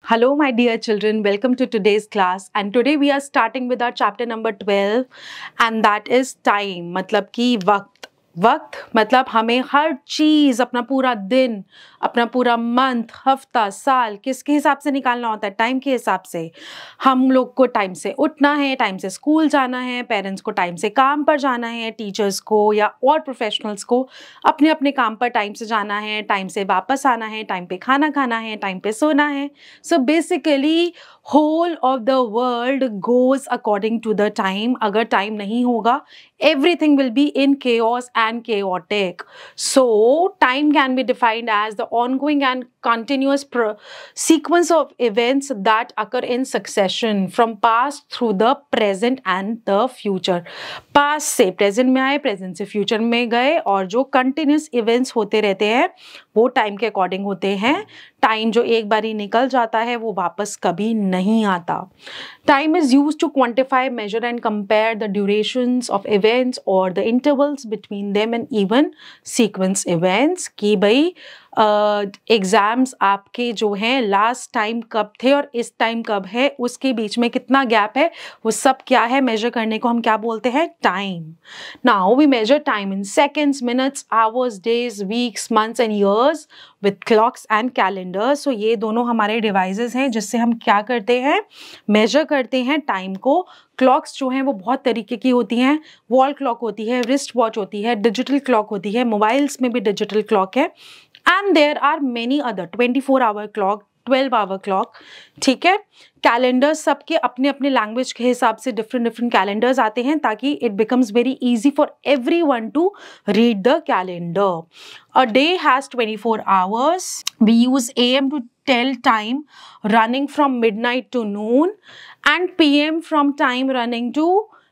Hello, my dear children. Welcome to today's class. And today we are starting with our chapter number 12, and that is time. मतलब कि वक्त मतलब हमें हर चीज़, अपना पूरा दिन, अपना पूरा मंथ, हफ्ता, साल किसके हिसाब से निकालना होता है? टाइम के हिसाब से। हम लोग को टाइम से उठना है, टाइम से स्कूल जाना है, पेरेंट्स को टाइम से काम पर जाना है, टीचर्स को या और प्रोफेशनल्स को अपने अपने काम पर टाइम से जाना है, टाइम से वापस आना है, टाइम पे खाना खाना है, टाइम पे सोना है। So basically whole of the world goes according to the time. अगर टाइम नहीं होगा, everything will be in chaos and chaotic. So time can be defined as the ongoing and continuous sequence of events that occur in succession from past through the present and the future. Past से present में आए, present से future में गए, और जो continuous events होते रहते हैं वो time के according होते हैं। टाइम जो एक बारी निकल जाता है वो वापस कभी नहीं आता। Time is used to quantify, measure and compare the durations of events और the intervals between them and even sequence events. कि भाई एग्जाम्स आपके जो हैं लास्ट टाइम कब थे और इस टाइम कब है, उसके बीच में कितना गैप है, वो सब क्या है, मेजर करने को हम क्या बोलते हैं? Time. Now we measure time in seconds, minutes, hours, days, weeks, months and years with clocks and calendar. So ये दोनों हमारे डिवाइसेस हैं जिससे हम क्या करते हैं? मेजर करते हैं टाइम को। क्लॉक्स जो हैं वो बहुत तरीके की होती हैं। वॉल क्लॉक होती है, रिस्ट वॉच होती है, डिजिटल क्लॉक होती है, मोबाइल्स में भी डिजिटल क्लॉक है, and there are many other 24 hour clock, 12 hour clock. ठीक है। कैलेंडर्स सबके अपने अपने लैंग्वेज के हिसाब से डिफरेंट कैलेंडर्स आते हैं ताकि it becomes very easy for everyone to read the calendar. A day has 24 hours. We use AM to tell time running from midnight to noon and PM from time running to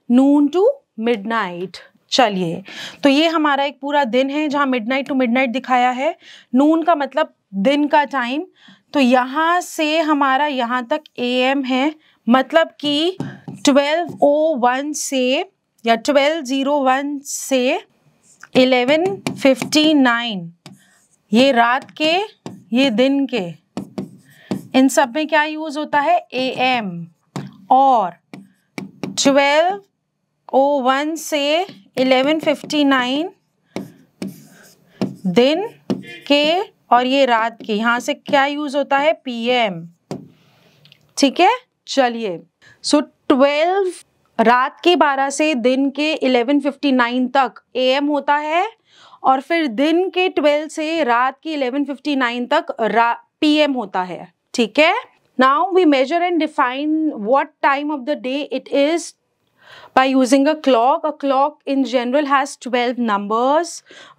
noon to midnight. चलिए, तो ये हमारा एक पूरा दिन है जहाँ midnight to midnight दिखाया है। नून का मतलब दिन का टाइम, तो यहाँ से हमारा यहाँ तक AM है, मतलब कि 12:01 से या 12:01 से 11:59, ये रात के, ये दिन के, इन सब में क्या यूज होता है? AM। और 12:01 से 11:59 दिन के, और ये रात के, यहां से क्या यूज होता है? PM। ठीक है। चलिए, सो 12 रात के 12 से दिन के 11:59 तक AM होता है, और फिर दिन के 12 से रात के 11:59 तक PM होता है। ठीक है। Now we measure and define what time of the day it is by using a clock. A clock in general has 12 numbers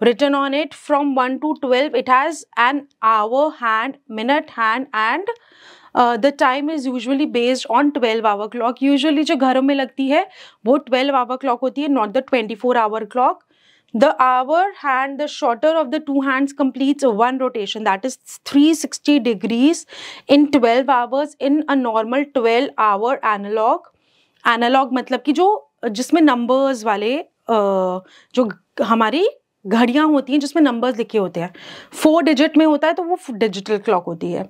written on it from 1 to 12. It has an hour hand, minute hand, and the time is usually based on 12-hour clock. Usually जो घरों में लगती है वो 12-hour clock होती है, not the 24-hour clock. The hour hand, the shorter of the two hands, completes one rotation, that is 360 degrees in 12 hours in a normal 12-hour analog. Analogue मतलब कि जो जिसमें नंबर्स वाले जो हमारी घड़ियां होती हैं जिसमें नंबर्स लिखे होते हैं, 4 डिजिट में होता है, तो वो डिजिटल क्लॉक होती है।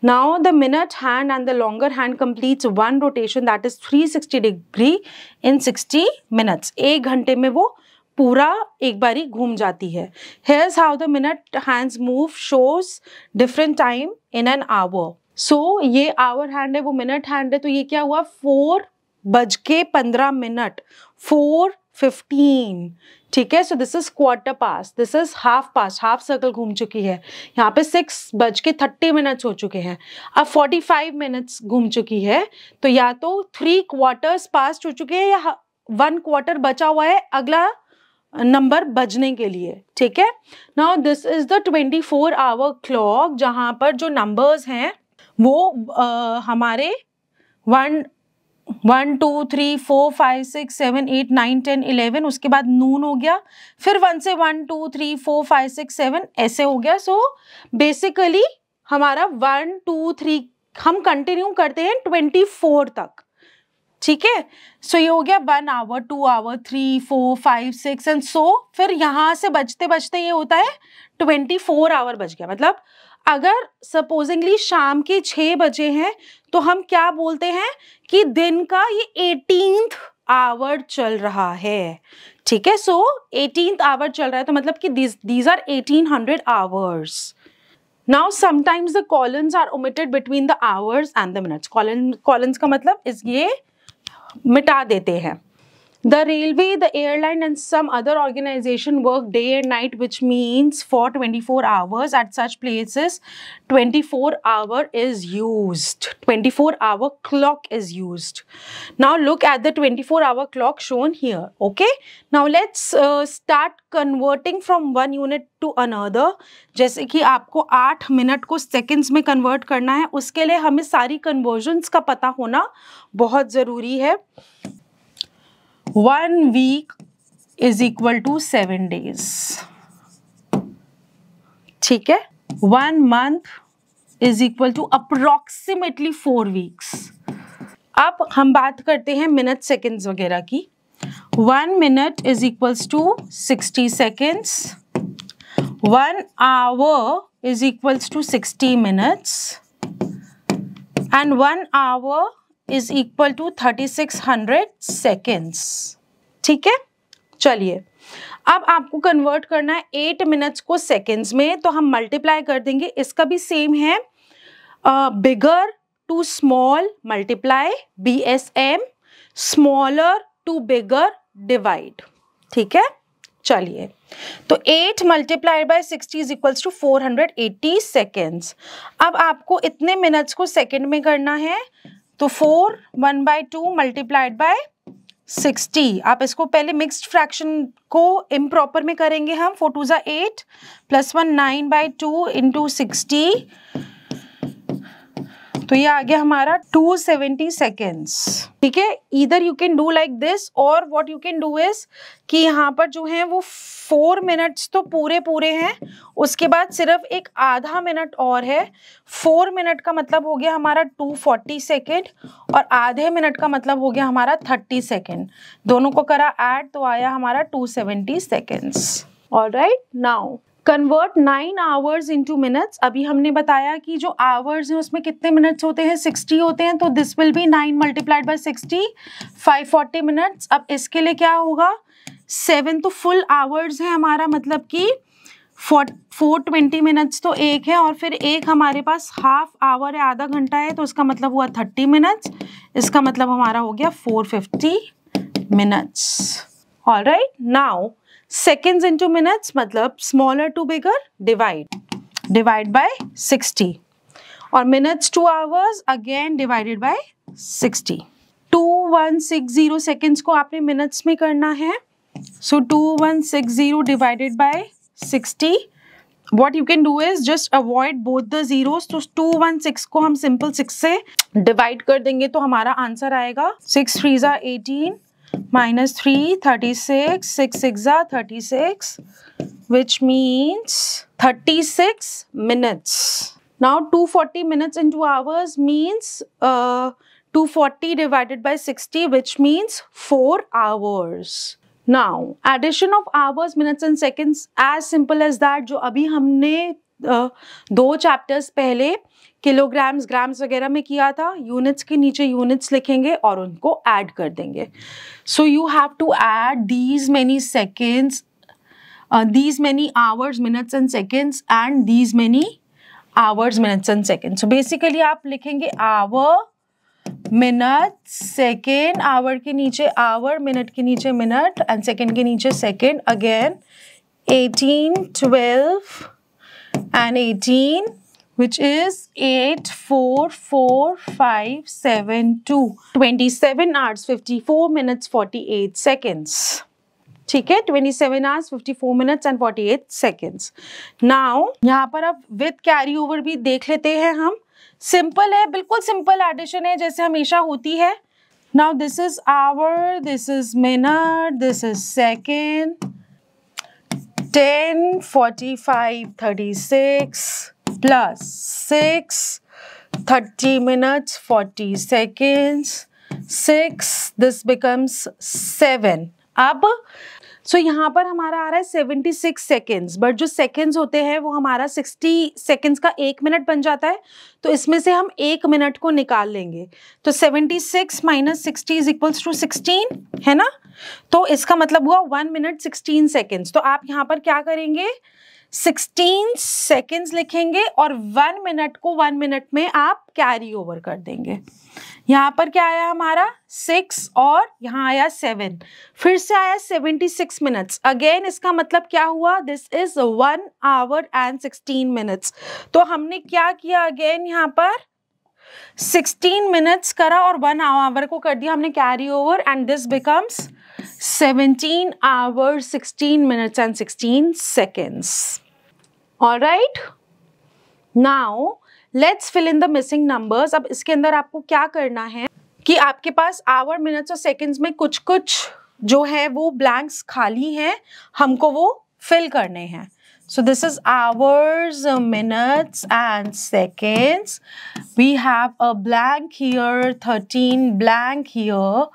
Now the minute hand and the longer hand completes one rotation, that is 360 degree in 60 minutes. 1 घंटे में वो पूरा एक बारी घूम जाती है। Here's how the minute hands move shows different time in an hour. So ये आवर हैंड है, वो मिनट हैंड है, तो ये क्या हुआ? 4:15, 4:15। ठीक है। सो this is quarter past, this is half past, half circle घूम चुकी है। यहाँ पे 6:30 हो चुके हैं। अब 45 मिनट्स घूम चुकी है, तो या तो 3 क्वार्टर्स पास हो चुके हैं या 1 क्वार्टर बचा हुआ है अगला नंबर बजने के लिए। ठीक है। Now this is the 24-hour clock, जहां पर जो नंबर्स हैं वो हमारे 1 2 3 4 5 6 7 8 9 10 11, उसके बाद नून हो गया, फिर 1 से 1 2 3 4 5 6 7 ऐसे हो गया। सो बेसिकली हमारा 1 2 3 हम कंटिन्यू करते हैं 24 तक। ठीक है। सो ये हो गया 1 आवर, 2 आवर, 3 4 5 6 एंड सो फिर यहाँ से बजते बजते ये होता है 24 आवर बज गया। मतलब अगर सपोजिंगली शाम के 6 बजे हैं तो हम क्या बोलते हैं कि दिन का ये 18th आवर चल रहा है, ठीक है। सो 18th आवर चल रहा है तो मतलब कि these are 1800 hours. Now sometimes the colons are omitted between the hours and the minutes. Colons का मतलब इस ये मिटा देते हैं. The railway, the airline and some other organization work day and night, which means for 24 hours. At such places 24-hour is used. 24-hour clock is used. Now look at the 24-hour clock shown here. Okay, now let's start converting from one unit to another. जैसे कि आपको 8 minute को seconds में convert करना है, उसके लिए हमें सारी कन्वर्जन्स का पता होना बहुत ज़रूरी है. 1 week is equal to 7 days. ठीक है. 1 month is equal to approximately 4 weeks. अब हम बात करते हैं मिनट सेकेंड्स वगैरह की. 1 minute is equals to 60 seconds. 1 hour is equals to 60 minutes. And 1 hour is equal to 3600 seconds. ठीक है. चलिए अब आपको कन्वर्ट करना है 8 मिनट्स को सेकेंड्स में, तो हम मल्टीप्लाई कर देंगे. इसका भी सेम है, bigger to small multiply BSM, smaller to bigger divide. ठीक है. चलिए तो 8 multiplied by 60 is equals to 480 seconds. अब आपको इतने मिनट्स को सेकेंड में करना है, तो 4 1/2 मल्टीप्लाइड बाय 60. आप इसको पहले मिक्स्ड फ्रैक्शन को इम्प्रॉपर में करेंगे हम. 4 2 = 8 + 1 9/2 इंटू 60, तो ये आ गया हमारा 270 सेकेंड्स. ठीक है. इधर you can do like this, और what you can do is कि यहाँ पर जो है वो 4 मिनट्स तो पूरे हैं, उसके बाद सिर्फ एक आधा मिनट और है. 4 मिनट का मतलब हो गया हमारा 240 सेकेंड, और आधे मिनट का मतलब हो गया हमारा 30 सेकेंड. दोनों को करा ऐड तो आया हमारा 270 seconds. Alright. Now convert 9 hours into minutes. अभी हमने बताया कि जो आवर्स हैं उसमें कितने मिनट्स होते हैं, 60 होते हैं, तो this will be 9 multiplied by 60, 540 minutes. अब इसके लिए क्या होगा, 7 तो फुल आवर्स है हमारा, मतलब कि 420 मिनट्स तो एक है, और फिर एक हमारे पास हाफ आवर है, आधा घंटा है, तो इसका मतलब हुआ 30 मिनट्स. इसका मतलब हमारा हो गया 450 minutes. Alright. Now seconds into minutes मतलब smaller to bigger divide by 60, और minutes to hours again divided by 60. 2160 seconds को आपने minutes में करना है, so 2160 divided by 60. What you can do is just avoid both the zeros. तो 216 को हम simple 6 से divide कर देंगे तो हमारा आंसर आएगा 6 3 = 18 minus 3 36, 6 6 = 36, which means 36 minutes. Now 240 minutes into hours means 240 divided by 60, which means 4 hours. Now addition of hours, minutes and seconds as simple as that. जो अभी हमने 2 चैप्टर्स पहले किलोग्राम्स ग्राम्स वगैरह में किया था, यूनिट्स के नीचे यूनिट्स लिखेंगे और उनको ऐड कर देंगे. So you have to add these many seconds, these many hours minutes and seconds, and these many hours minutes and seconds. So basically आप लिखेंगे आवर, मिनट, सेकेंड, आवर के नीचे आवर, मिनट के नीचे मिनट, एंड सेकेंड के नीचे second. Again 18 12 and 18, which is 8 4 4 5 7 2. 27 hours 54 minutes 48 seconds. ठीक है. 27 hours 54 minutes and 48 seconds. Now यहाँ पर अब विथ कैरी ओवर भी देख लेते हैं हम. सिंपल है, बिल्कुल सिंपल एडिशन है जैसे हमेशा होती है. Now this is hour, this is minute, this is second. 10 45 36 plus 6 30 minutes 40 seconds 6, this becomes 7. अब सो यहाँ पर हमारा आ रहा है 76 सेकेंड्स, बट जो सेकेंड्स होते हैं वो हमारा 60 सेकेंड्स का 1 मिनट बन जाता है, तो इसमें से हम 1 मिनट को निकाल लेंगे। तो 76 माइनस 60 इज इक्वल्स टू 16, है ना। तो इसका मतलब हुआ 1 मिनट 16 सेकेंड्स। तो आप यहाँ पर क्या करेंगे, 16 सेकेंड्स लिखेंगे और 1 मिनट को 1 मिनट में आप कैरी ओवर कर देंगे। यहाँ पर क्या आया हमारा 6 और यहाँ आया 7, फिर से आया 76 मिनट्स। अगेन इसका मतलब क्या हुआ, this is 1 our and 16 minutes. तो हमने क्या किया, अगेन यहाँ पर 16 मिनट्स करा और 1 आवर को कर दिया हमने carry over, and this becomes 17 hours 16 minutes and 16 seconds. All right, now let's fill in the missing numbers. अब इसके अंदर आपको क्या करना है कि आपके पास आवर, मिनट्स और सेकंड्स में कुछ कुछ जो है वो ब्लैंक्स खाली हैं, हमको वो फिल करने हैं। So this is hours, minutes and seconds. We have a blank here, 13 blank here,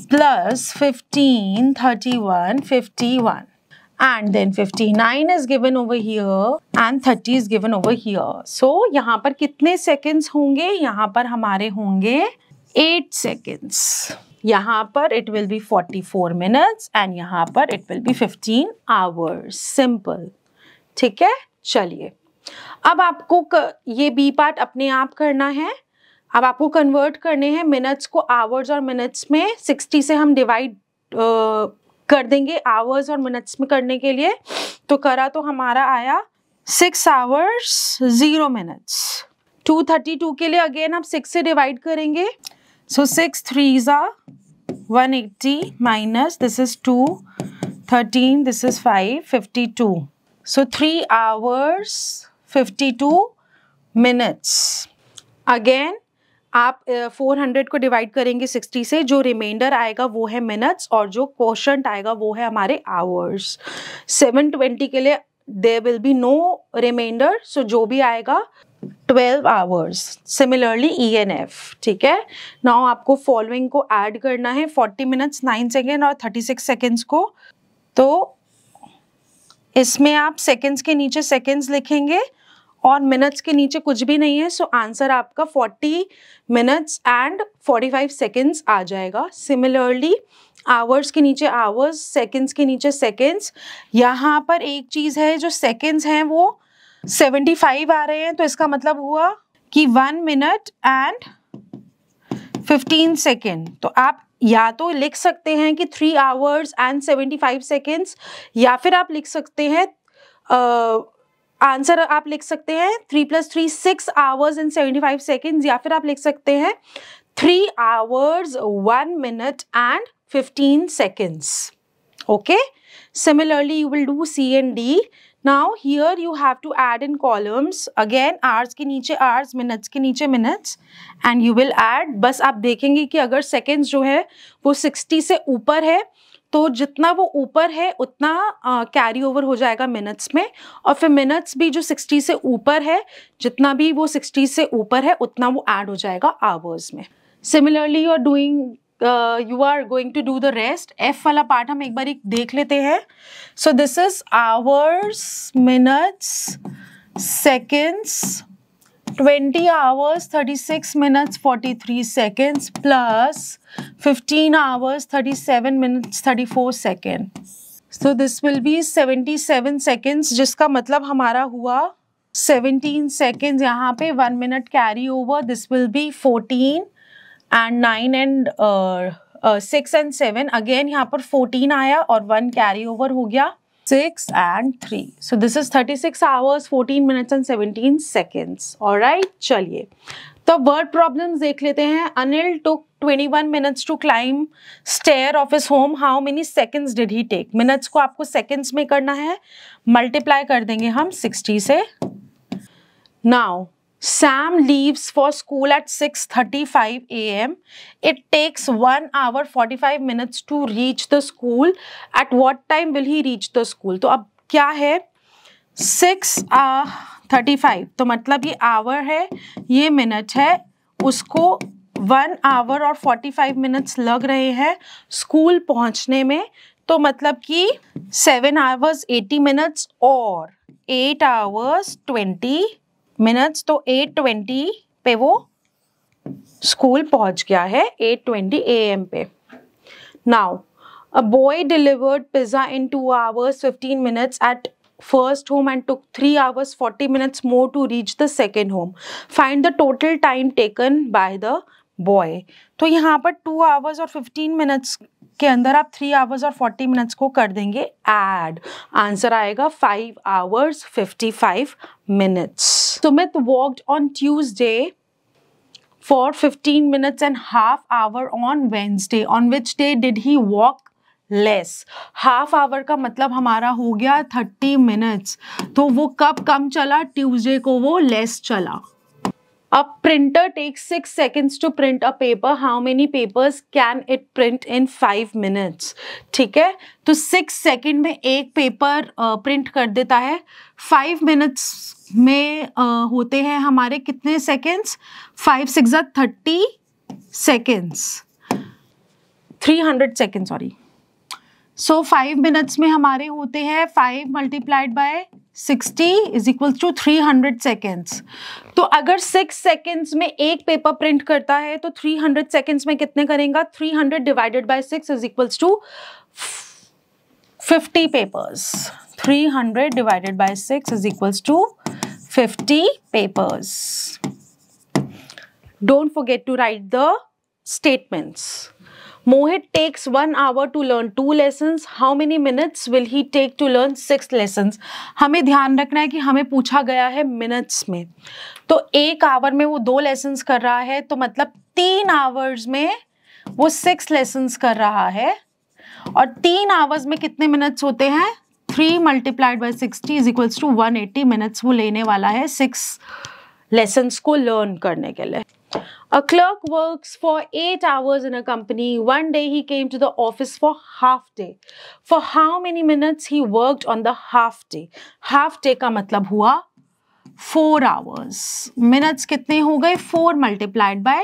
plus 15, 31, 51. And then 59 is given over here and 30 is given over here. So यहाँ पर कितने seconds होंगे, यहाँ पर हमारे होंगे 8 seconds. यहाँ पर it will be 44 minutes and यहाँ पर it will be 15 hours. Simple. ठीक है, चलिए अब आपको ये बी पार्ट अपने आप करना है। अब आपको कन्वर्ट करने हैं मिनट्स को आवर्स और मिनट्स में। 60 से हम डिवाइड कर देंगे आवर्स और मिनट्स में करने के लिए, तो करा तो हमारा आया 6 hours 0 minutes। 232 के लिए अगेन आप 6 से डिवाइड करेंगे, सो 6 3s are 180 minus this is 2, 13 this is 5, 52। So 3 hours 52 minutes। Again आप 400 को डिवाइड करेंगे 60 से, जो रिमाइंडर आएगा वो है मिनट्स और जो क्वोशंट आएगा वो है हमारे आवर्स। 720 के लिए there will be no reminder, so जो भी आएगा 12 hours। सिमिलरली ENF, ठीक है। नाउ आपको फॉलोइंग को ऐड करना है, 40 मिनट्स 9 सेकेंड और 36 सेकेंड्स को। तो इसमें आप सेकेंड्स के नीचे सेकेंड्स लिखेंगे और मिनट्स के नीचे कुछ भी नहीं है, सो आंसर आपका 40 मिनट्स एंड 45 सेकेंड्स आ जाएगा। सिमिलरली आवर्स के नीचे आवर्स, सेकेंड्स के नीचे सेकेंड्स। यहाँ पर एक चीज़ है, जो सेकेंड्स हैं वो 75 आ रहे हैं, तो इसका मतलब हुआ कि 1 मिनट एंड 15 सेकेंड। तो आप या तो लिख सकते हैं कि 3 hours and 75 seconds, या फिर आप लिख सकते हैं आंसर आप लिख सकते हैं 3 + 3 6 hours and 75 seconds, या फिर आप लिख सकते हैं 3 hours 1 minute and 15 seconds. Okay, similarly you will do C and D. Now here you have to add in columns again, hours के नीचे hours, minutes के नीचे minutes, and you will add। बस आप देखेंगे कि अगर seconds जो है वो 60 से ऊपर है, तो जितना वो ऊपर है उतना कैरी ओवर हो जाएगा मिनट्स में, और फिर मिनट्स भी जो 60 से ऊपर है, जितना भी वो 60 से ऊपर है उतना वो ऐड हो जाएगा आवर्स में। Similarly you are going to do the rest. F वाला पार्ट हम एक बार देख लेते हैं। So this is hours, minutes, seconds, 20 hours 36 minutes 43 seconds plus 15 hours 37 minutes 34 seconds. So this will be 77 seconds, जिसका मतलब हमारा हुआ 17 seconds। यहाँ पे 1 minute carry over, this will be 14 and 9 and 6 and 7। Again यहाँ पर 14 आया और 1 carry over हो गया, 6 and 3। So this is 36 hours 14 minutes and 17 seconds। Alright, चलिए तो वर्ड प्रॉब्लम्स देख लेते हैं। Anil took 21 minutes to climb stair of his home. How many seconds did he take? Minutes को आपको सेकेंड्स में करना है, मल्टीप्लाई कर देंगे हम 60 से। Now Sam leaves for school at 6:35 a.m. It takes 1 hour 45 minutes to reach the school. At what time will he reach the school? तो अब क्या है, 6:35, तो मतलब ये आवर है, ये मिनट है, उसको 1 hour और 45 minutes लग रहे हैं स्कूल पहुंचने में। तो मतलब कि 7 hours 80 minutes और 8 hours 20 minutes, तो 8:20 पे वो स्कूल पहुंच गया है, 8:20 AM पे. Now, a boy delivered pizza in 2 hours 15 minutes at first home and took 3 hours 40 minutes more to reach the second home. Find the total time taken by the boy. तो यहाँ पर 2 hours और 15 minutes के अंदर आप 3 hours और 40 minutes को कर देंगे add. आंसर आएगा 5 hours 55 minutes. Sumit walked on Tuesday for 15 minutes and half hour on Wednesday. On which day did he walk less? Half hour का मतलब हमारा हो गया 30 minutes. तो वो कब कम चला? ट्यूसडे को वो लेस चला. A printer takes 6 seconds to print a paper. How many papers can it print in 5 minutes? ठीक है, तो 6 सेकेंड में एक पेपर प्रिंट कर देता है. 5 मिनट्स में होते हैं हमारे कितने seconds? 5 6 30 seconds, 300 second sorry. So 5 minutes में हमारे होते हैं 5 multiplied by 60 is equal to 300 seconds. तो अगर 6 सेकेंड्स में एक पेपर प्रिंट करता है तो 300 सेकेंड्स में कितने करेगा? 300 divided by 6 is equal to 50 papers. 300 divided by 6 is equals to 50 papers. Don't forget to write the statements. Mohit takes 1 hour to learn 2 lessons. How many minutes will he take to learn 6 lessons? हमें ध्यान रखना है कि हमें पूछा गया है minutes में. तो 1 आवर में वो 2 लेसन्स कर रहा है, तो मतलब 3 आवर्स में वो 6 लेसन्स कर रहा है. और 3 आवर्स में कितने मिनट्स होते हैं? 3 multiplied by 60 is equals to 180 minutes वो लेने वाला है 6 लेसन्स को लर्न करने के लिए. A clerk works for 8 hours in a company. One day he came to the office for half day. For how many minutes he worked on the half day? Half day का मतलब हुआ 4 hours. Minutes कितने हो गए? 4 multiplied by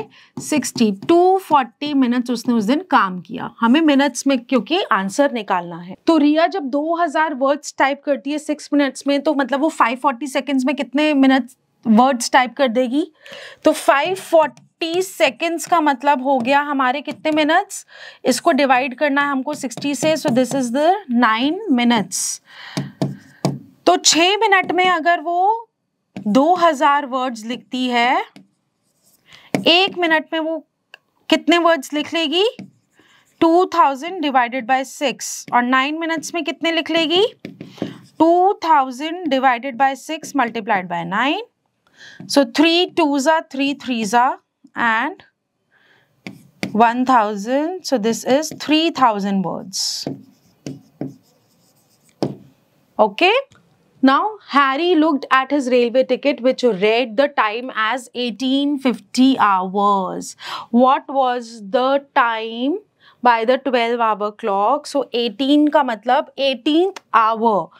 60. 240 minutes उसने उस दिन काम किया. हमें मिनट्स में क्योंकि आंसर निकालना है. तो रिया जब 2000 वर्ड्स टाइप करती है 6 मिनट्स में, तो मतलब वो 540 सेकेंड्स में कितने मिनट्स वर्ड्स टाइप कर देगी? तो 540 सेकेंड्स का मतलब हो गया हमारे कितने मिनट्स? इसको डिवाइड करना है हमको 60 से, सो दिस इज द 9 मिनट्स. तो 6 मिनट में अगर वो 2000 वर्ड्स लिखती है, 1 मिनट में वो कितने वर्ड्स लिख लेगी? 2000 डिवाइडेड बाय 6. और 9 मिनट्स में कितने लिख लेगी? 2000 divided by 6 multiplied by 9. So 3 2s are 3 3s are and 1000. So this is 3000 words. Okay. Now Harry looked at his railway ticket which read the time as 1850 hours. What was the time by the 12-hour clock? So 18 का मतलब 18th hour,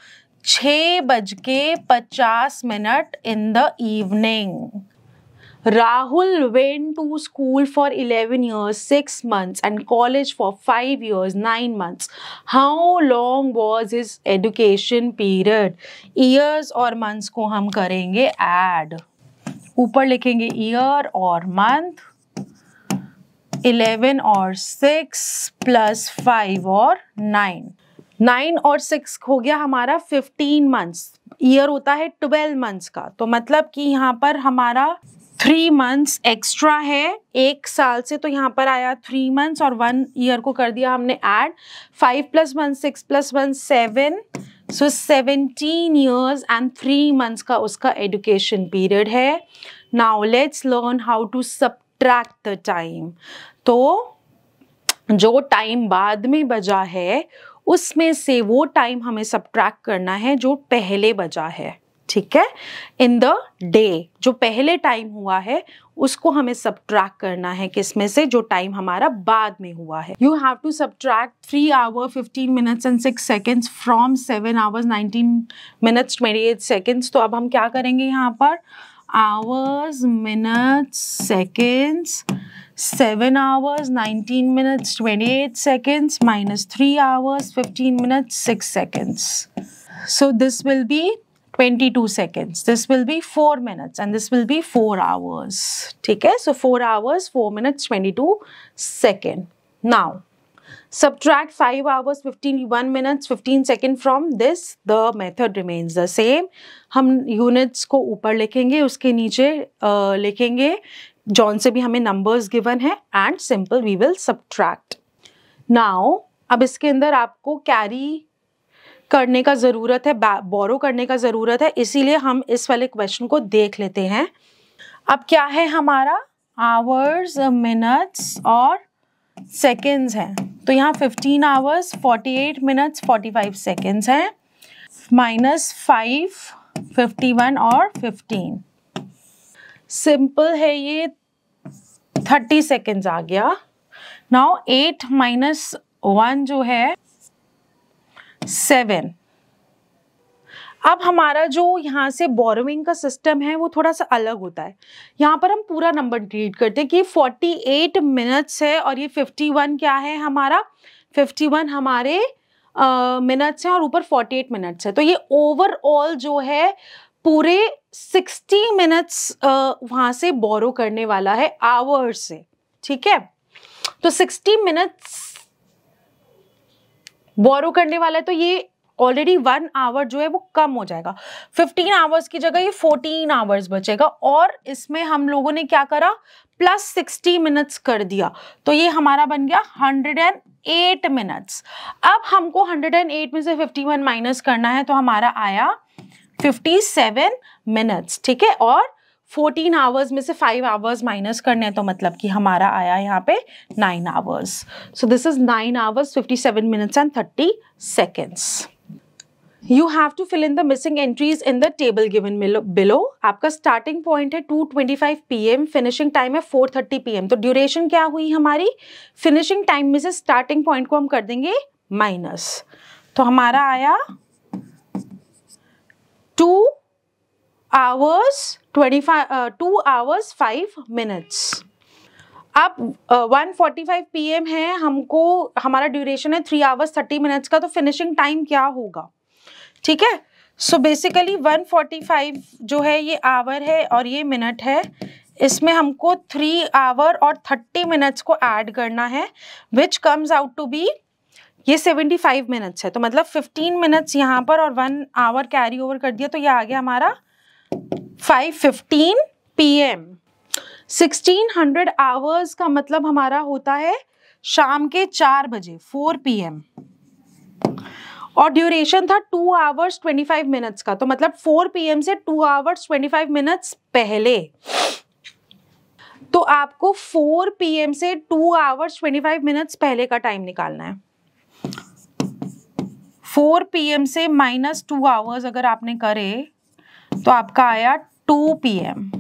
6:50 in the evening. Rahul went to school for 11 years, 6 months and college for 5 years, 9 months. How long was his education period? Years और months को हम करेंगे add. ऊपर लिखेंगे year और month, 11 और 6 plus 5 और 9. 9 और 6 हो गया हमारा 15 मंथ्स. ईयर होता है 12 मंथ्स का, तो मतलब कि यहाँ पर हमारा 3 मंथ्स एक्स्ट्रा है 1 साल से, तो यहाँ पर आया 3 मंथ्स और 1 ईयर को कर दिया हमने add. 5 + 1 6 + 1 7, so 17 years and 3 months का उसका एजुकेशन पीरियड है. Now let's learn how to subtract the time. तो जो टाइम बाद में बजा है उसमें से वो टाइम हमें सबट्रैक्ट करना है जो पहले बजा है. ठीक है, इन द डे जो पहले टाइम हुआ है उसको हमें सबट्रैक्ट करना है किसमें से? जो टाइम हमारा बाद में हुआ है. You have to subtract 3 hours 15 minutes and 6 seconds from 7 hours 19 minutes 28 seconds. तो अब हम क्या करेंगे यहाँ पर? Hours, minutes, seconds 7 hours 19 minutes 28 seconds minus 3 hours 15 minutes 6 seconds. So this will be 22 seconds. This will be 4 minutes and this will be 4 hours. ठीक है? So 4 hours 4 minutes 22 seconds. Now subtract 5 hours 51 minutes 15 seconds from this. The method remains the same. हम units को ऊपर लिखेंगे, उसके नीचे लिखेंगे John से भी हमें numbers given है and simple we will subtract. Now अब इसके अंदर आपको कैरी करने का ज़रूरत है, बोरो करने का ज़रूरत है, इसीलिए हम इस वाले क्वेश्चन को देख लेते हैं. अब क्या है हमारा आवर्स, मिनट्स और सेकेंड्स हैं. तो यहाँ 15 आवर्स 48 मिनट्स 45 सेकेंड्स हैं माइनस 5 51 और 15. सिंपल है ये 30 सेकेंड्स आ गया. नाउ 8 माइनस 1 जो है 7. अब हमारा जो यहाँ से बोरोइंग का सिस्टम है वो थोड़ा सा अलग होता है. यहाँ पर हम पूरा नंबर ट्रीट करते हैं कि 48 मिनट्स है और ये 51 क्या है हमारा 51 हमारे मिनट्स हैं और ऊपर 48 मिनट्स है. तो ये ओवरऑल जो है पूरे 60 मिनट्स वहाँ से बोरो करने वाला है आवर्स से. ठीक है, तो 60 मिनट्स बोरो करने वाला है तो ये ऑलरेडी 1 आवर जो है वो कम हो जाएगा. 15 आवर्स की जगह ये 14 आवर्स बचेगा और इसमें हम लोगों ने क्या करा प्लस 60 मिनट्स कर दिया. तो ये हमारा बन गया 108 मिनट्स. अब हमको 108 में से 51 माइनस करना है तो हमारा आया 57 मिनट्स. ठीक है, और 14 आवर्स में से 5 आवर्स माइनस करने हैं तो मतलब कि हमारा आया यहाँ पे 9 hours. So this is 9 hours 57 minutes and 30 seconds. You have to fill in the missing entries in the table given below. आपका starting point है 2:25 PM, finishing time है 4:30 PM. तो duration क्या हुई हमारी, finishing time में से starting point को हम कर देंगे minus. तो हमारा आया 2 hours 5 minutes. अब 1:45 PM है, हमको हमारा ड्यूरेशन है 3 hours 30 minutes का. तो फिनिशिंग टाइम क्या होगा. ठीक है, सो बेसिकली 1:45 जो है ये आवर है और ये मिनट है. इसमें हमको 3 आवर और 30 मिनट्स को ऐड करना है which comes out to be ये 75 मिनट्स है. तो मतलब 15 मिनट्स यहाँ पर और 1 आवर कैरी ओवर कर दिया तो ये आ गया हमारा 5:15 PM. 1600 आवर्स का मतलब हमारा होता है शाम के 4 बजे 4 PM और ड्यूरेशन था 2 hours 25 मिनट्स का. तो मतलब 4 PM से 2 hours 25 मिनट्स पहले. तो आपको 4 PM से 2 hours 25 मिनट्स पहले का टाइम निकालना है. 4 PM से माइनस 2 hours अगर आपने करे तो आपका आया 2 PM.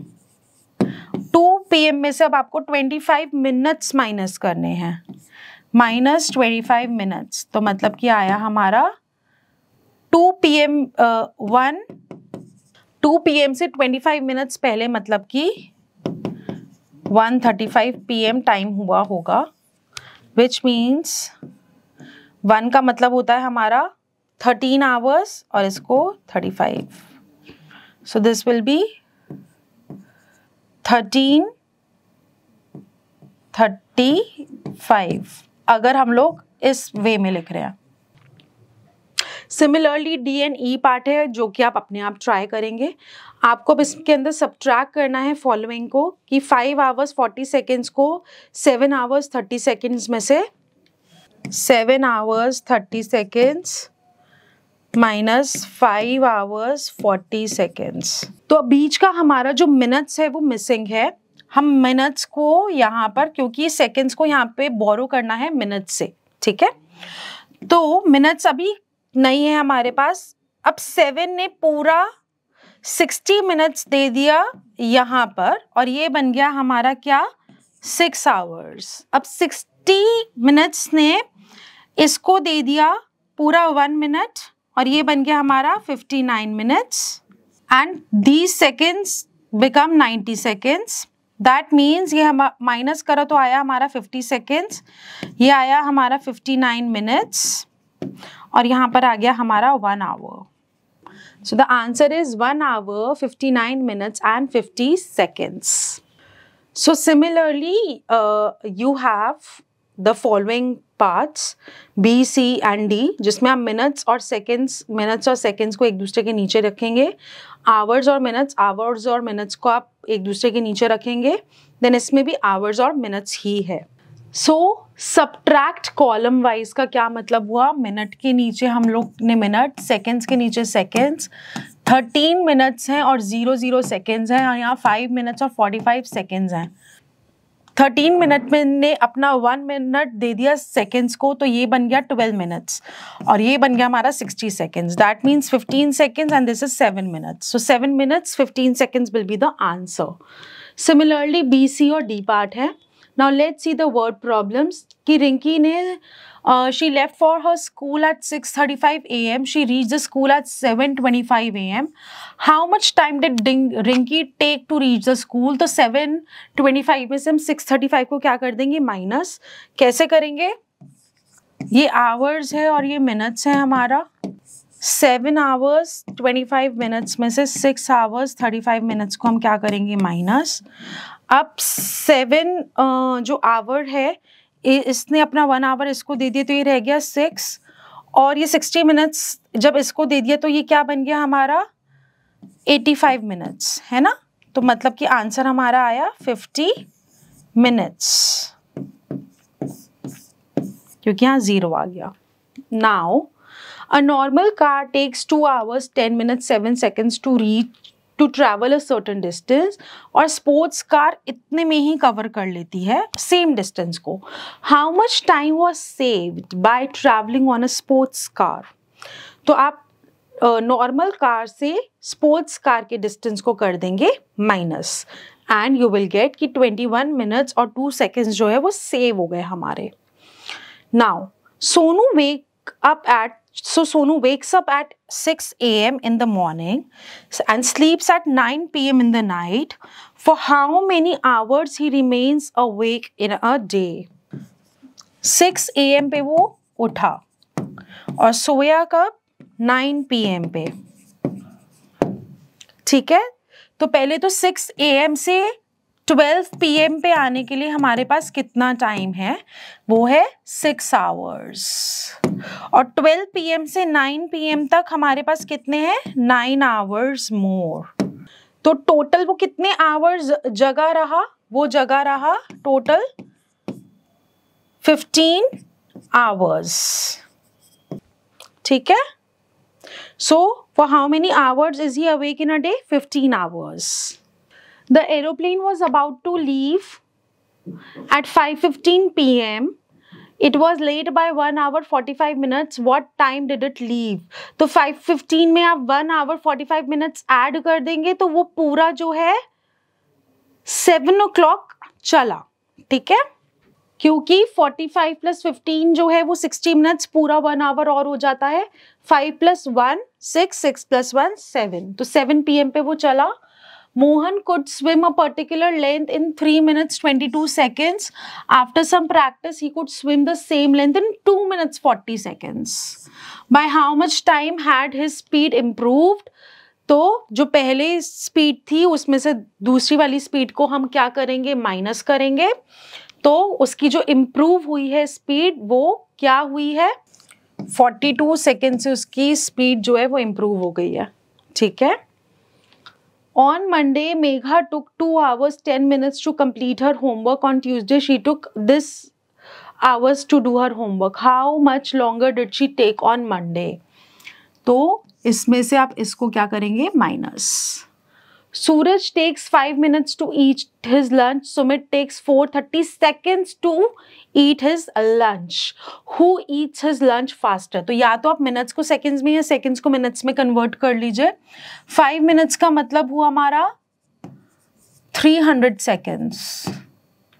2 PM में से अब आपको 25 मिनट्स माइनस करने हैं, माइनस 25 मिनट्स. तो मतलब कि आया हमारा 2 PM से 25 मिनट्स पहले मतलब कि 1:35 PM टाइम हुआ होगा विच मीन्स 1 का मतलब होता है हमारा 13 आवर्स और इसको 35. सो दिस विल बी 13:35 अगर हम लोग इस वे में लिख रहे हैं. Similarly D and E part है जो कि आप अपने आप ट्राई करेंगे. आपको अब इसके अंदर सब्ट्रैक्ट करना है फॉलोइंग को कि 5 hours 40 seconds को 7 hours 30 seconds में से 7 hours 30 seconds minus 5 hours 40 seconds. तो बीच का हमारा जो मिनट्स है वो मिसिंग है. हम मिनट्स को यहाँ पर क्योंकि सेकेंड्स को यहाँ पे बोरो करना है मिनट्स से. ठीक है, तो मिनट्स अभी नहीं है हमारे पास. अब 7 ने पूरा 60 मिनट्स दे दिया यहाँ पर और ये बन गया हमारा क्या 6 hours. अब 60 मिनट्स ने इसको दे दिया पूरा 1 minute और ये बन गया हमारा 59 minutes and these seconds become 90 seconds. That means ये हम माइनस करो तो आया हमारा 50 सेकेंड्स, ये आया हमारा 59 मिनट्स, और यहाँ पर आ गया हमारा 1 our. So the answer is 1 hour, 59 minutes and 50 seconds. So similarly, you have the following parts B, C and D, जिसमें आप minutes और seconds को एक दूसरे के नीचे रखेंगे, hours और minutes को आप एक दूसरे के नीचे रखेंगे, then इसमें भी hours और minutes ही है. सो सब्ट्रैक्ट कॉलम वाइज का क्या मतलब हुआ, मिनट के नीचे हम लोग ने मिनट, सेकेंड्स के नीचे सेकेंड्स, 13 मिनट्स हैं और 00 सेकेंड्स हैं, और यहाँ 5 मिनट्स और 45 सेकेंड्स हैं. 13 मिनट में ने अपना 1 मिनट दे दिया सेकेंड्स को, तो ये बन गया 12 मिनट्स, और ये बन गया हमारा 60 seconds. That means 15 seconds and this is 7 minutes. So 7 minutes 15 seconds will be the answer. Similarly B, C और डी पार्ट है. Now let's see the word problems. कि रिंकी ने she left for her school at 6:35 a.m. She reached the school at 7:25 a.m. How much time did Rinki take to reach the school? तो 7:25 में से हम 6:35 को क्या कर देंगे, माइनस. कैसे करेंगे, ये आवर्स है और ये मिनट्स है हमारा. 7 hours 25 minutes में से 6 hours 35 minutes को हम क्या करेंगे, माइनस. अब 7 जो आवर है इसने अपना 1 आवर इसको दे दिया, तो ये रह गया 6, और ये 60 मिनट्स जब इसको दे दिया तो ये क्या बन गया हमारा 85 मिनट्स, है ना. तो मतलब कि आंसर हमारा आया 50 मिनट्स, क्योंकि यहाँ 0 आ गया. Now a normal car takes 2 hours 10 minutes 7 seconds to travel a certain distance, और स्पोर्ट्स कार इतने में ही कवर कर लेती है सेम डिस्टेंस को. How much time was saved by travelling on a sports car. तो आप नॉर्मल कार से स्पोर्ट्स कार के डिस्टेंस को कर देंगे minus, and you will get कि 21 मिनट्स और 2 सेकेंड्स जो है वो सेव हो गए हमारे. Now Sonu Sonu wakes up at 6 a.m. in the morning and sleeps at 9 p.m. in the night. For how many hours he remains awake in a day? 6 a.m. पे वो उठा और सोया कब, 9 p.m. पे. ठीक है, तो पहले तो 6 a.m. से 12 p.m. पे आने के लिए हमारे पास कितना टाइम है, वो है 6 आवर्स, और 12 p.m. से 9 p.m. तक हमारे पास कितने हैं, 9 आवर्स मोर. तो टोटल वो कितने आवर्स जगा रहा, वो जगा रहा टोटल 15 आवर्स. ठीक है, so for how many hours is he awake in a day, 15 hours. The aeroplane was about to leave at 5:15 p.m. It was late by 1 hour 45 minutes. What time did it leave? तो 5:15 में आप 1 hour 45 minutes add कर देंगे तो वो पूरा जो है 7 o'clock चला. ठीक है, क्योंकि 45 + 15 जो है वो 60 मिनट्स, पूरा 1 आवर और हो जाता है. 5 + 1 6, 6 + 1 7, तो 7 p.m. पे वो चला. Mohan could swim a particular length in 3 minutes 22 seconds. After some practice, he could swim the same length in 2 minutes 40 seconds. By how much time had his speed improved? तो जो पहले स्पीड थी उसमें से दूसरी वाली स्पीड को हम क्या करेंगे, माइनस करेंगे. तो उसकी जो इम्प्रूव हुई है स्पीड वो क्या हुई है, 42 सेकेंड से उसकी स्पीड जो है वो इम्प्रूव हो गई है. ठीक है. On Monday, Megha took 2 hours 10 minutes to complete her homework. On Tuesday, she took this hours to do her homework. How much longer did she take on Monday? तो इसमें से आप इसको क्या करेंगे, minus. Suraj takes 5 minutes to eat his lunch. Sumit takes 4:30 seconds to eat his lunch. Who eats his lunch faster? तो या तो आप मिनट्स को सेकंड्स में या सेकंड्स को मिनट्स में कन्वर्ट कर लीजिए. 5 मिनट्स का मतलब हुआ हमारा 300 सेकंड्स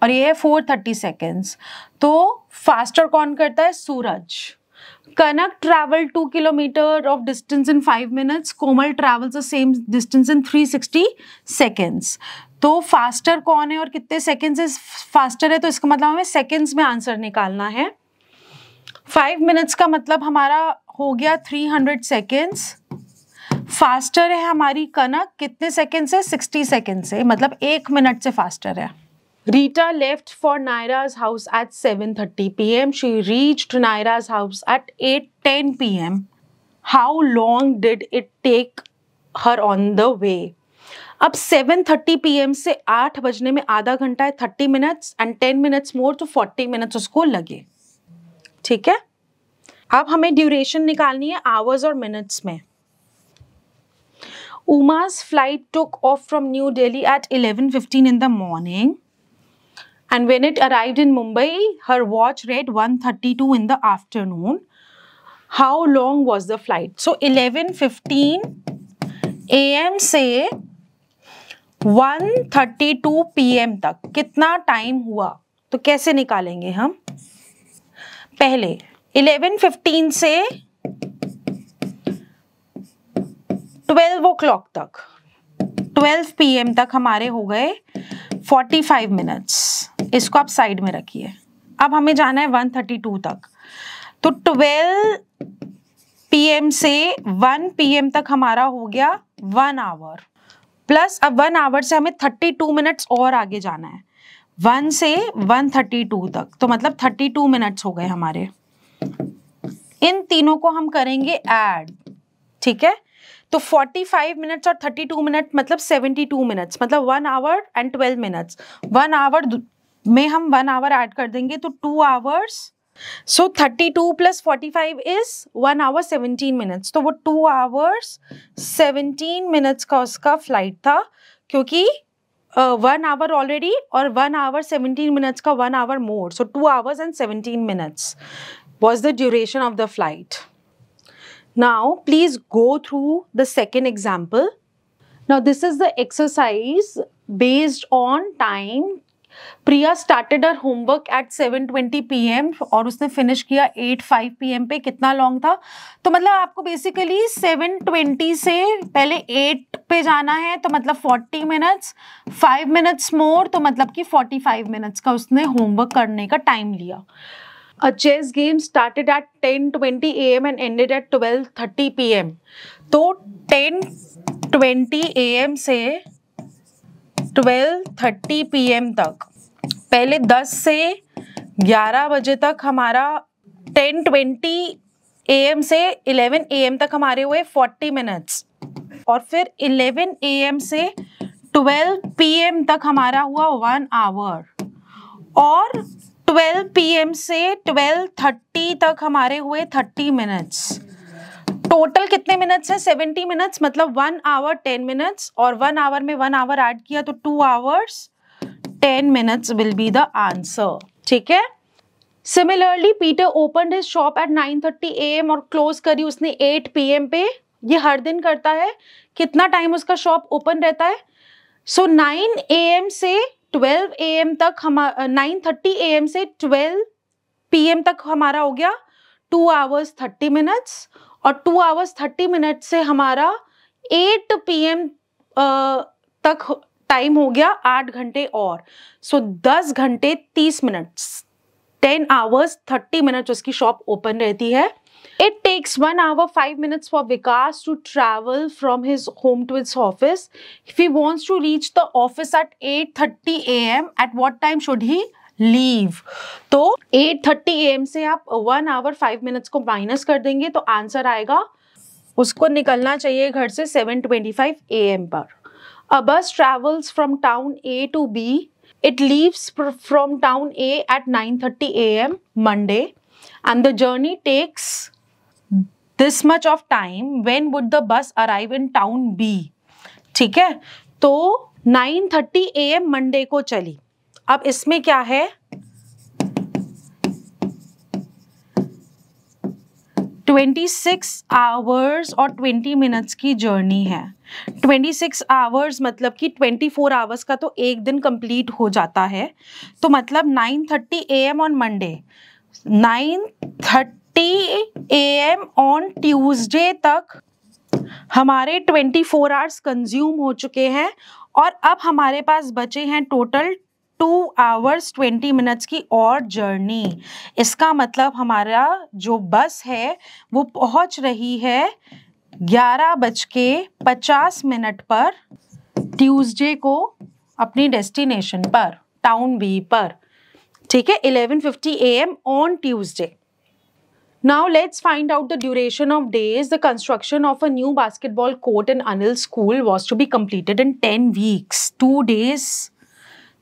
और ये है 430 सेकंड्स. तो फास्टर कौन करता है, सूरज. Kanak traveled 2 kilometers of distance in 5 minutes. Komal travels the same distance in 360 seconds. तो फास्टर कौन है और कितने सेकेंड से फास्टर है, तो इसका मतलब हमें सेकेंड्स में आंसर निकालना है। 5 मिनट्स का मतलब हमारा हो गया 300 सेकेंड्स। फास्टर है हमारी कनक, कितने सेकेंड से, 60 सेकेंड से, मतलब 1 मिनट से फास्टर है। Rita left for Naira's house at 7:30 p.m. She reached Naira's house at 8:10 p.m. How long did it take her on the way? अब 7:30 p.m. से 8 बजने में आधा घंटा है, 30 मिनट्स एंड 10 मिनट्स मोर, तो 40 मिनट्स उसको लगे। ठीक है, अब हमें ड्यूरेशन निकालनी है आवर्स और मिनट्स में। Uma's flight took off from New Delhi at 11:15 in the morning. And when it arrived in Mumbai, her watch read 1:32 in the afternoon. How long was the flight? So 11:15 AM से 1:32 PM तक कितना time हुआ, तो कैसे निकालेंगे हम? पहले 11:15 से 12 o'clock तक, 12 PM तक हमारे हो गए 45 मिनट्स। इसको आप साइड में रखिए। अब हमें जाना है 1:32 तक, तो 12 PM से 1 PM तक हमारा हो गया 1 आवर, प्लस अब 1 आवर से हमें 32 मिनट्स और आगे जाना है, 1 से 1:32 तक, तो मतलब 32 मिनट्स हो गए हमारे। इन तीनों को हम करेंगे ऐड, ठीक है, तो 45 मिनट्स और 32 मिनट मतलब 72 मिनट्स, मतलब 1 आवर एंड 12 मिनट्स। 1 आवर में हम 1 आवर ऐड कर देंगे तो 2 hours, so 32 plus 45 is 1 hour 17 minutes, तो वो 2 आवर्स 17 मिनट्स का उसका फ्लाइट था, क्योंकि 1 आवर ऑलरेडी और 1 आवर 17 मिनट्स का 1 hour more, so 2 hours and 17 minutes was the duration of the flight. Now please go through the second example. Now this is the exercise based on time. Priya started her homework at 7:20 PM और उसने finish किया 8:05 PM पे। कितना long था, तो मतलब आपको basically 7:20 से पहले 8 पे जाना है, तो मतलब 40 मिनट्स, 5 मिनट्स मोर, तो मतलब कि 45 मिनट्स का उसने होमवर्क करने का टाइम लिया। A chess game started at 10:20 AM and ended at 12:30 PM. तो 10:20 AM से 12:30 PM तक, पहले 10 से 11 बजे तक हमारा 10:20 AM से 11 AM तक हमारे हुए 40 मिनट्स, और फिर 11 AM से 12 PM तक हमारा हुआ 1 आवर, और 12 PM से 12:30 तक हमारे हुए 30 मिनट्स। टोटल कितने मिनट्स हैं? 70 मिनट्स, मतलब 1 आवर 10 मिनट्स, और 1 आवर में 1 आवर ऐड किया तो 2 hours 10 minutes will be the answer. ठीक है, similarly Peter opened his shop at 9:30 AM और क्लोज करी उसने 8 PM पे। ये हर दिन करता है। कितना टाइम उसका शॉप ओपन रहता है? सो 9 AM से 12 AM तक, 9:30 AM से 12 PM तक हमारा हो गया 2 आवर्स 30 मिनट्स, और 2 आवर्स 30 मिनट से हमारा 8 PM तक टाइम हो गया 8 घंटे और, सो 10 घंटे 30 मिनट्स, 10 आवर्स 30 मिनट्स उसकी शॉप ओपन रहती है। It takes 1 hour 5 minutes for Vikas to travel from his home to his office. If he wants to reach the office at 8:30 AM, at what time should he leave? तो 8:30 AM से आप 1 hour 5 minutes को minus कर देंगे तो answer आएगा, उसको निकलना चाहिए घर से 7:25 AM पर। A bus travels from town A to B. It leaves from town A at 9:30 AM Monday, and the journey takes this much of time. When would the bus arrive in town B? ठीक है, तो 9:30 AM Monday को चली। अब इसमें क्या है, 26 hours और 20 मिनट्स की जर्नी है। 26 आवर्स मतलब कि 24 आवर्स का तो एक दिन कंप्लीट हो जाता है, तो मतलब 9:30 AM on Monday, 9:30 AM on Tuesday तक हमारे 24 आवर्स कंज्यूम हो चुके हैं, और अब हमारे पास बचे हैं टोटल 2 hours 20 minutes की और जर्नी। इसका मतलब हमारा जो बस है वो पहुंच रही है 11:50 पर ट्यूसडे को अपनी डेस्टिनेशन पर, टाउन बी पर। ठीक है, 11:50 AM on Tuesday. Now let's find out the duration of days. The construction of a new basketball court in Anil's school was to be completed in 10 weeks. 2 days,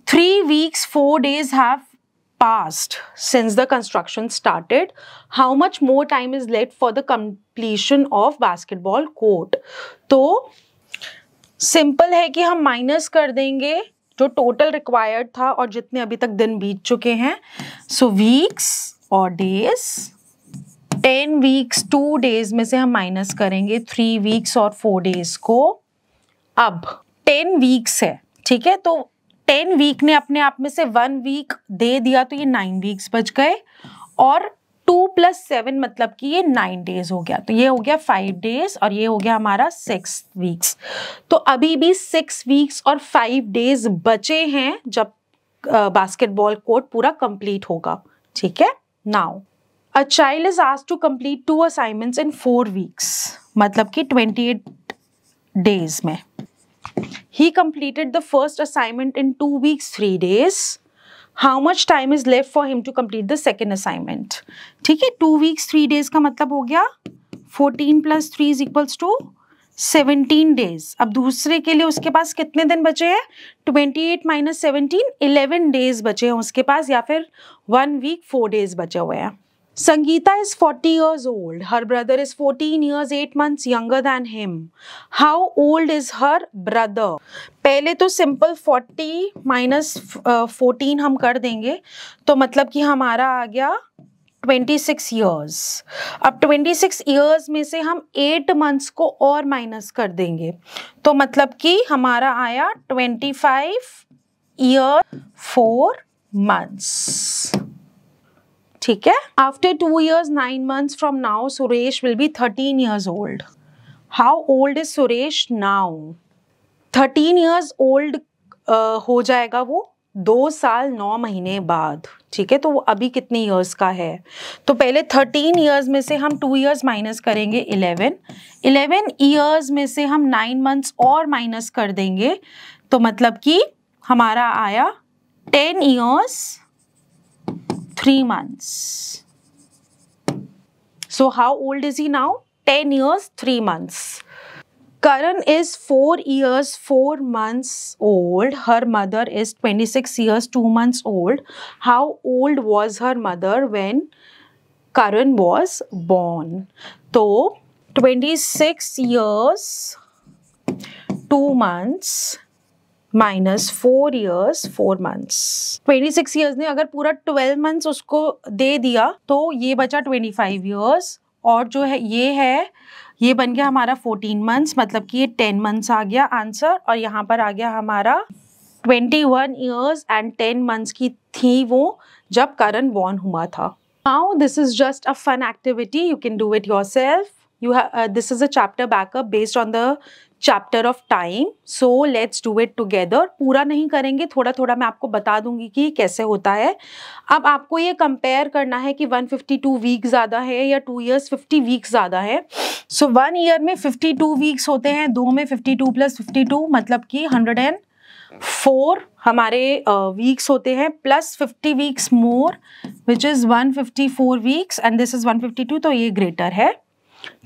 3 weeks, 4 days have passed since the construction started. How much more time is left for the completion of basketball court? तो simple है कि हम minus कर देंगे जो total required था और जितने अभी तक दिन बीत चुके हैं। सो वीक्स और डेज, 10 वीक्स 2 डेज में से हम माइनस करेंगे 3 वीक्स और 4 डेज को। अब 10 वीक्स है, ठीक है, तो 10 वीक ने अपने आप में से 1 वीक दे दिया तो ये 9 वीक्स बच गए, और 2 + 7 मतलब कि ये 9 डेज हो गया, तो ये हो गया 5 डेज और ये हो गया हमारा 6 वीक्स। तो अभी भी 6 वीक्स और 5 डेज बचे हैं जब बास्केटबॉल कोर्ट पूरा कंप्लीट होगा। ठीक है, now a child is asked to complete 2 assignments in 4 weeks, मतलब कि 28 डेज में। He completed the first assignment in 2 weeks 3 days. How much time is left for him to complete the second assignment? ठीक है, 2 weeks 3 days का मतलब हो गया 14 + 3 = 17 days. अब दूसरे के लिए उसके पास कितने दिन बचे हैं? 28 - 17, 11 डेज बचे हैं उसके पास, या फिर 1 week 4 days बचे हुए हैं। Sangeeta is 40 years old. Her brother is 14 years 8 months younger than him. How old is her brother? पहले तो सिंपल 40 - 14 हम कर देंगे, तो मतलब कि हमारा आ गया 26 years। अब 26 years में से हम 8 months को और माइनस कर देंगे, तो मतलब कि हमारा आया 25 years 4 months। ठीक है, after 2 years 9 months from now Suresh will be 13 years old. How old is Suresh now? 13 years old हो जाएगा वो 2 साल 9 महीने बाद। ठीक है, तो वो अभी कितने ईयर्स का है? तो पहले 13 ईयर्स में से हम 2 ईयर्स माइनस करेंगे 11 ईयर्स में से हम 9 मंथ्स और माइनस कर देंगे, तो मतलब कि हमारा आया 10 years 3 months. So how old is he now? 10 years 3 months. Karan is 4 years 4 months old. Her mother is 26 years 2 months old. How old was her mother when Karan was born? So 26 years 2 months minus 4 years 4 months. 26 years ने अगर पूरा 12 months उसको दे दिया तो ये बचा 25 years, और जो है ये बन गया हमारा 14 months, मतलब कि ये 10 months आ गया आंसर, और यहाँ पर आ गया हमारा 21 years and 10 months की थी वो जब करण बॉर्न हुआ था। Now this is just a fun activity, you can do it yourself. This is a chapter backup based on the chapter of time, so let's do it together. पूरा नहीं करेंगे, थोड़ा थोड़ा मैं आपको बता दूंगी कि कैसे होता है। अब आपको ये कंपेयर करना है कि 152 वीक ज़्यादा है या 2 years 50 वीक ज़्यादा है। सो 1 year में 52 वीक्स होते हैं, 2 में 52 + 52 मतलब कि 104 हमारे वीक्स होते हैं, plus 50 weeks more which is 154 weeks, and this is 152, तो ये ग्रेटर है।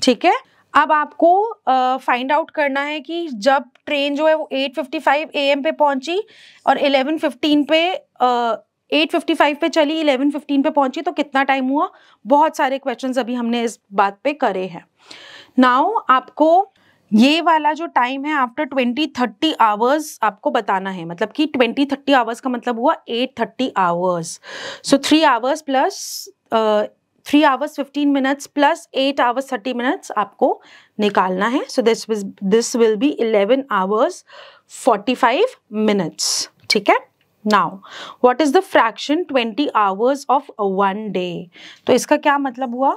ठीक है, अब आपको फाइंड आउट करना है कि जब ट्रेन जो है वो 8:55 AM पे पहुंची और 11:15 पे 8:55 पे चली, 11:15 पे पहुंची, तो कितना टाइम हुआ? बहुत सारे क्वेश्चंस अभी हमने इस बात पे करे हैं। नाउ आपको ये वाला जो टाइम है आफ्टर 20-30 आवर्स आपको बताना है, मतलब कि 20-30 आवर्स का मतलब हुआ 830 आवर्स। सो 3 hours plus 3 hours 15 minutes plus 8 hours 30 minutes आपको निकालना है। So this will be 11 hours 45 minutes। ठीक है, now what is the fraction 20 hours of 1 day? तो इसका क्या मतलब हुआ?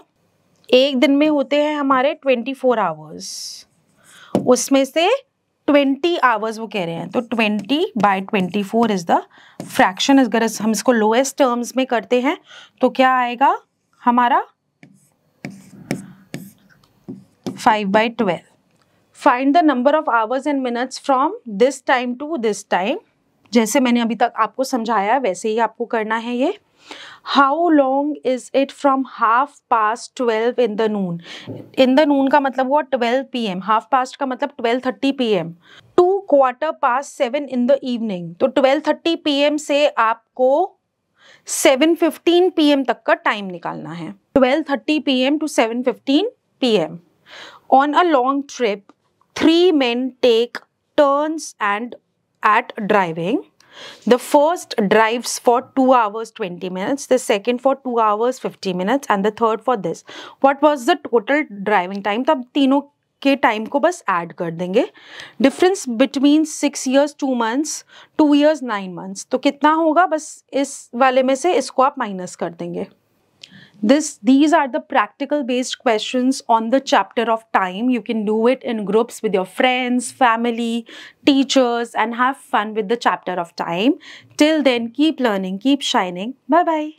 एक दिन में होते हैं हमारे 24 hours, उसमें से 20 आवर्स वो कह रहे हैं, तो 20/24 इज द फ्रैक्शन। अगर हम इसको लोएस्ट टर्म्स में करते हैं तो क्या आएगा हमारा 5/12। Find the number of hours and minutes from this time to this time. जैसे मैंने अभी तक आपको समझाया वैसे ही आपको करना है ये। How long is it from 12:30 in the noon. In the noon का मतलब हुआ 12 PM, 12:30 का मतलब 12:30 PM to 7:15 in the evening. तो 12:30 PM से आपको 7:15 PM तक का टाइम निकालना है। 12:30 PM to 7:15 PM। On a long trip, 3 men take turns and at driving. The first drives for 2 hours 20 minutes, the second for 2 hours 50 minutes, and the third for this. What was the total driving time? तो अब तीनों के time को बस add कर देंगे। Difference between 6 years 2 months, 2 years 9 months, तो कितना होगा, बस इस वाले में से इसको आप माइनस कर देंगे। These are the practical based questions on the chapter of time. You can do it in groups with your friends, family, teachers, and have fun with the chapter of time. Till then, keep learning, keep shining. Bye bye.